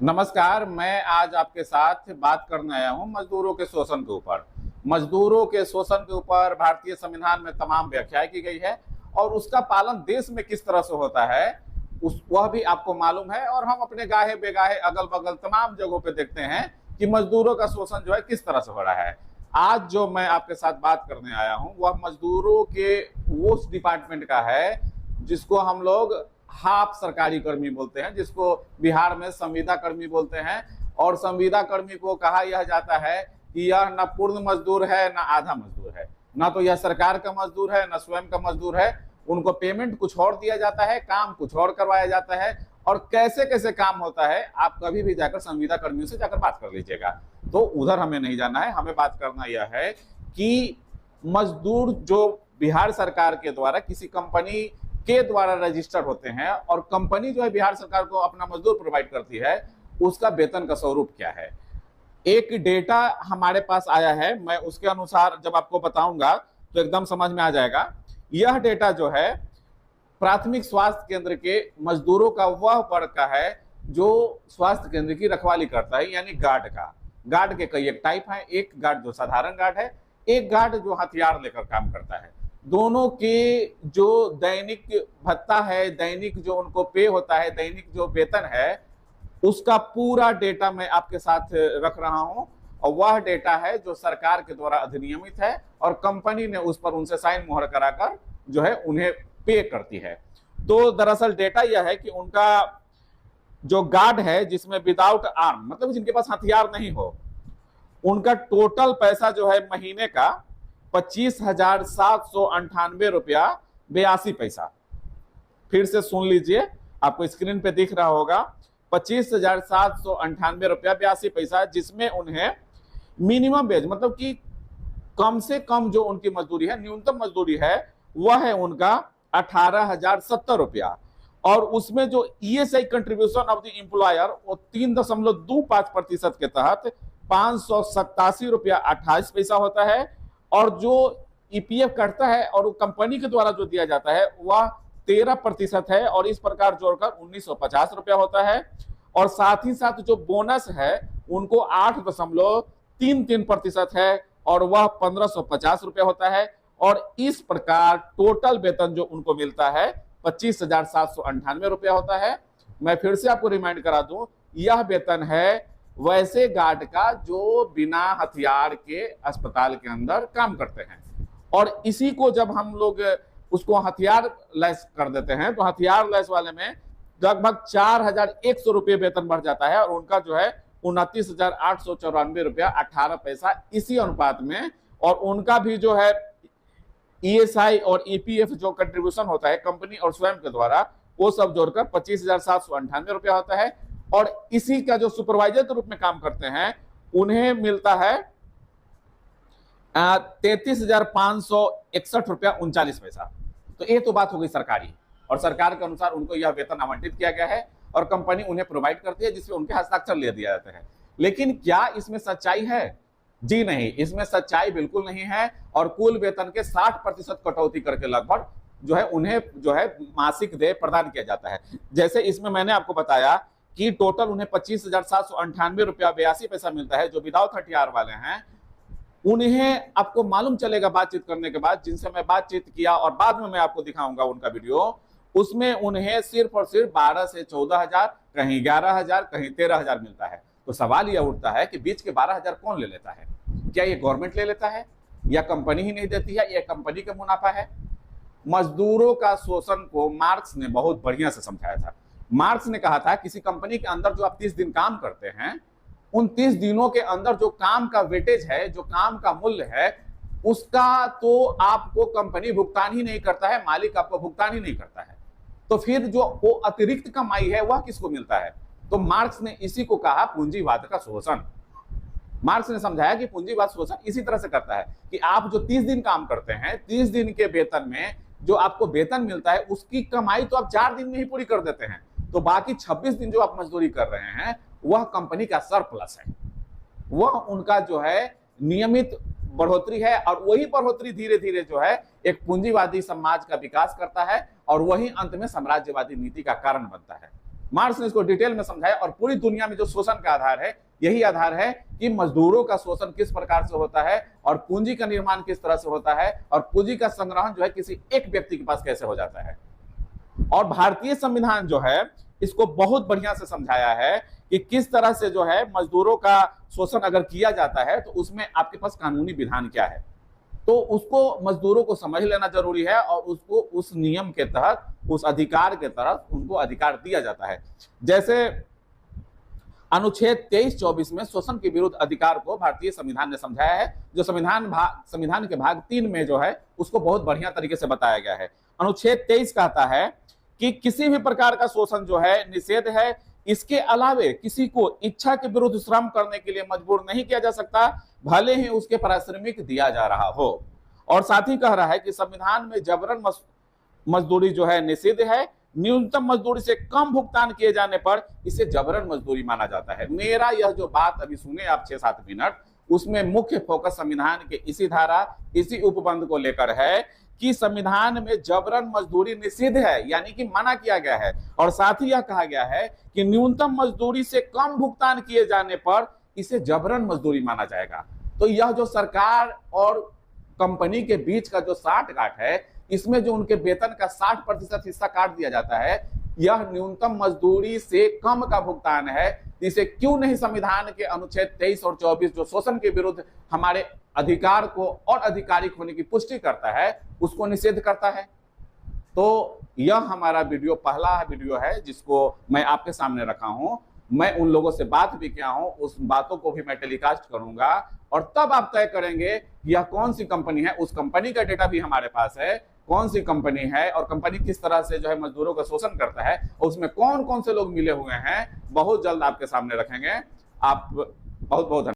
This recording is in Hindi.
नमस्कार। मैं आज आपके साथ बात करने आया हूं मजदूरों के शोषण के ऊपर। मजदूरों के शोषण के ऊपर भारतीय संविधान में तमाम व्याख्याएं की गई है और उसका पालन देश में किस तरह से होता है वह भी आपको मालूम है। और हम अपने गाहे बेगाहे अगल बगल तमाम जगहों पे देखते हैं कि मजदूरों का शोषण जो है किस तरह से हो रहा है। आज जो मैं आपके साथ बात करने आया हूं वह मजदूरों के उस डिपार्टमेंट का है जिसको हम लोग हाफ सरकारी कर्मी बोलते हैं, जिसको बिहार में संविदा कर्मी बोलते हैं। और संविदा कर्मी को कहा यह जाता है कि यह न पूर्ण मजदूर है न आधा मजदूर है, ना तो यह सरकार का मजदूर है न स्वयं का मजदूर है। उनको पेमेंट कुछ और दिया जाता है, काम कुछ और करवाया जाता है। और कैसे कैसे काम होता है आप कभी भी जाकर संविदा कर्मियों से जाकर बात कर लीजिएगा। तो उधर हमें नहीं जाना है, हमें बात करना यह है कि मजदूर जो बिहार सरकार के द्वारा किसी कंपनी के द्वारा रजिस्टर्ड होते हैं और कंपनी जो है बिहार सरकार को अपना मजदूर प्रोवाइड करती है, उसका वेतन का स्वरूप क्या है। एक डेटा हमारे पास आया है, मैं उसके अनुसार जब आपको बताऊंगा तो एकदम समझ में आ जाएगा। यह डेटा जो है प्राथमिक स्वास्थ्य केंद्र के मजदूरों का वह वर्ग का है जो स्वास्थ्य केंद्र की रखवाली करता है, यानी गार्ड का। गार्ड के कई एक टाइप है, एक गार्ड जो साधारण गार्ड है, एक गार्ड जो हथियार लेकर काम करता है। दोनों के जो दैनिक भत्ता है, दैनिक जो उनको पे होता है, दैनिक जो वेतन है, उसका पूरा डेटा मैं आपके साथ रख रहा हूं। और वह डेटा है जो सरकार के द्वारा अधिनियमित है और कंपनी ने उस पर उनसे साइन मोहर कराकर जो है उन्हें पे करती है। तो दरअसल डेटा यह है कि उनका जो गार्ड है जिसमें विदाउट आर्म, मतलब जिनके पास हथियार नहीं हो, उनका टोटल पैसा जो है महीने का 25,798 रुपया 82 पैसा। फिर से सुन लीजिए, आपको स्क्रीन पे दिख रहा होगा 25,798 रुपया 82 पैसा, जिसमें उन्हें मिनिमम वेज मतलब कि कम से कम जो उनकी मजदूरी है, न्यूनतम मजदूरी है, वह है उनका 18,070 रुपया। और उसमें जो ESI contribution of the employer वो 3.25% के तहत 587 रुपया 28 पैसा होता है। और जो ईपीएफ कटता है और कंपनी के द्वारा जो दिया जाता है वह 13% है और इस प्रकार जोड़कर 1950 रुपया होता है। और साथ ही साथ जो बोनस है उनको 8.33% है और वह 1550 रुपया होता है। और इस प्रकार टोटल वेतन जो उनको मिलता है 25,798 रुपया होता है। मैं फिर से आपको रिमाइंड करा दूं, यह वेतन है वैसे गार्ड का जो बिना हथियार के अस्पताल के अंदर काम करते हैं। और इसी को जब हम लोग उसको हथियार लेस कर देते हैं तो हथियार लेस वाले में लगभग 4,100 रुपये वेतन बढ़ जाता है और उनका जो है 29,894 रुपया 18 पैसा इसी अनुपात में। और उनका भी जो है ईएसआई और ईपीएफ जो कंट्रीब्यूशन होता है कंपनी और स्वयं के द्वारा, वो सब जोड़कर 25,798 रुपया होता है। और इसी का जो सुपरवाइजर के रूप में काम करते हैं उन्हें मिलता है 33,561 रुपया 39 पैसा। तो ये तो बात हो गई सरकारी, और सरकार के अनुसार उनको यह वेतन आवंटित किया गया है और कंपनी उन्हें प्रोवाइड करती है जिसमें उनके हस्ताक्षर ले दिया जाता है। लेकिन क्या इसमें सच्चाई है? जी नहीं, इसमें सच्चाई बिल्कुल नहीं है। और कुल वेतन के 60% कटौती करके लगभग जो है उन्हें जो है मासिक देय प्रदान किया जाता है। जैसे इसमें मैंने आपको बताया कि टोटल उन्हें 25,798 रुपया 82 पैसा मिलता है जो विदाउट हथियार वाले हैं। उन्हें आपको मालूम चलेगा बातचीत करने के बाद, जिनसे मैं बातचीत किया और बाद में मैं आपको दिखाऊंगा उनका वीडियो, उसमें उन्हें सिर्फ और सिर्फ 12 से 14,000, कहीं 11,000, कहीं 13,000 मिलता है। तो सवाल यह उठता है कि बीच के 12,000 कौन ले लेता है? क्या ये गवर्नमेंट ले लेता है या कंपनी ही नहीं देती है, या कंपनी का मुनाफा है? मजदूरों का शोषण को मार्क्स ने बहुत बढ़िया से समझाया था। मार्क्स ने कहा था किसी कंपनी के अंदर जो आप 30 दिन काम करते हैं, उन 30 दिनों के अंदर जो काम का वेटेज है, जो काम का मूल्य है, उसका तो आपको कंपनी भुगतान ही नहीं करता है, मालिक आपको भुगतान ही नहीं करता है। तो फिर जो वो अतिरिक्त कमाई है वह किसको मिलता है? तो मार्क्स ने इसी को कहा पूंजीवाद का शोषण। मार्क्स ने समझाया कि पूंजीवाद शोषण इसी तरह से करता है कि आप जो 30 दिन काम करते हैं, 30 दिन के वेतन में जो आपको वेतन मिलता है उसकी कमाई तो आप 4 दिन में ही पूरी कर देते हैं। तो बाकी 26 दिन जो आप मजदूरी कर रहे हैं वह कंपनी का सरप्लस है, वह उनका जो है नियमित बढ़ोतरी है। और वही बढ़ोतरी धीरे धीरे जो है एक पूंजीवादी समाज का विकास करता है और वही अंत में साम्राज्यवादी नीति का कारण बनता है। मार्क्स ने इसको डिटेल में समझाया और पूरी दुनिया में जो शोषण का आधार है यही आधार है कि मजदूरों का शोषण किस प्रकार से होता है और पूंजी का निर्माण किस तरह से होता है और पूंजी का संग्रहण जो है किसी एक व्यक्ति के पास कैसे हो जाता है। और भारतीय संविधान जो है इसको बहुत बढ़िया से समझाया है कि किस तरह से जो है मजदूरों का शोषण अगर किया जाता है तो उसमें आपके पास कानूनी विधान क्या है, तो उसको मजदूरों को समझ लेना जरूरी है और उसको उस नियम के तहत उस अधिकार के तरफ उनको अधिकार दिया जाता है। जैसे अनुच्छेद 23-24 में शोषण के विरुद्ध अधिकार को भारतीय संविधान ने समझाया है, जो संविधान के भाग 3 में जो है उसको बहुत बढ़िया तरीके से बताया गया है। अनुच्छेद 23 कहता है कि किसी भी प्रकार का शोषण जो है निषेध है, इसके अलावे किसी को इच्छा के विरुद्ध श्रम करने के लिए मजबूर नहीं किया जा सकता, भले ही उसके पारिश्रमिक दिया जा रहा हो। और साथ ही कह रहा है कि संविधान में जबरन मजदूरी जो है निषिद्ध है, न्यूनतम मजदूरी से कम भुगतान किए जाने पर इसे जबरन मजदूरी माना जाता है। मेरा यह जो बात अभी सुने आप 6-7 मिनट, उसमें मुख्य फोकस संविधान के इसी धारा इसी उपबंध को लेकर है कि संविधान में जबरन मजदूरी निषिद्ध है, यानी कि मना किया गया है। और साथ ही यह कहा गया है कि न्यूनतम मजदूरी से कम भुगतान किए जाने पर इसे जबरन मजदूरी माना जाएगा। तो यह जो सरकार और कंपनी के बीच का जो साठगांठ है, इसमें जो उनके वेतन का 60% हिस्सा काट दिया जाता है, यह न्यूनतम मजदूरी से कम का भुगतान है। इसे क्यों नहीं संविधान के अनुच्छेद 23 और 24 जो शोषण के विरुद्ध हमारे अधिकार को और आधिकारिक होने की पुष्टि करता है, उसको निषेध करता है। तो यह हमारा वीडियो पहला वीडियो है जिसको मैं आपके सामने रखा हूं। मैं उन लोगों से बात भी किया हूं, उस बातों को भी मैं टेलीकास्ट करूंगा और तब आप तय करेंगे यह कौन सी कंपनी है। उस कंपनी का डेटा भी हमारे पास है, कौन सी कंपनी है और कंपनी किस तरह से जो है मजदूरों का शोषण करता है और उसमें कौन कौन से लोग मिले हुए हैं, बहुत जल्द आपके सामने रखेंगे। आप बहुत बहुत